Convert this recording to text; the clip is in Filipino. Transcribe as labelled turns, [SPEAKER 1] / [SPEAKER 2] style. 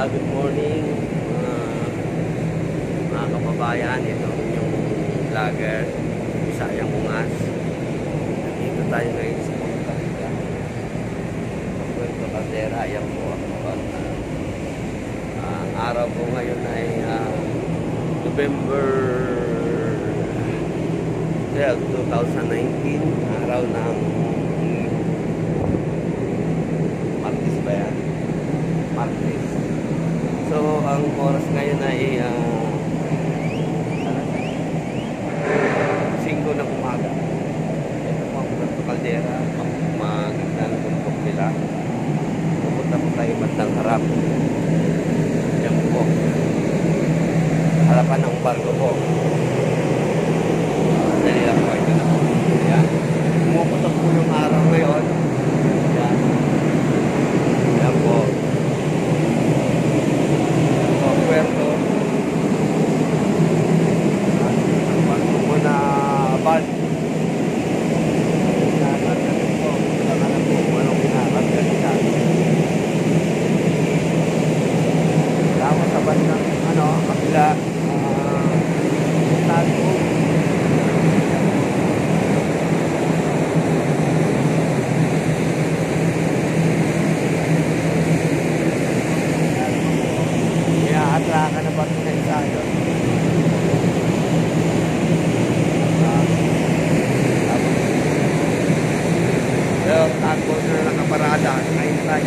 [SPEAKER 1] Good morning mga kababayan. Ito yung vlogger Bisayang Ungas. Dito tayo ngayon sa Puerto Caldera. Ayan po ang araw po ngayon ay November 12, 2019. Araw ng Martes ba yan? Martes. So, ang oras ngayon ay 5 ng umaga. Ito po ang Puerto Caldera. Maganda ng bundok nila. Pupunta po tayo bandang harap. Yan po. Harapan ng barko po. Dali lang po. Ito na po. Yan. Pumuputok po yung araw ngayon. Yan. Yan po. Puerto ang barko po na bad nakakargan po nakakargan po kung anong kinakargan niya tapos sa bandang kapila tago atraka na ba ito na isa yun? Pero tago na nakaparada, nakahintay.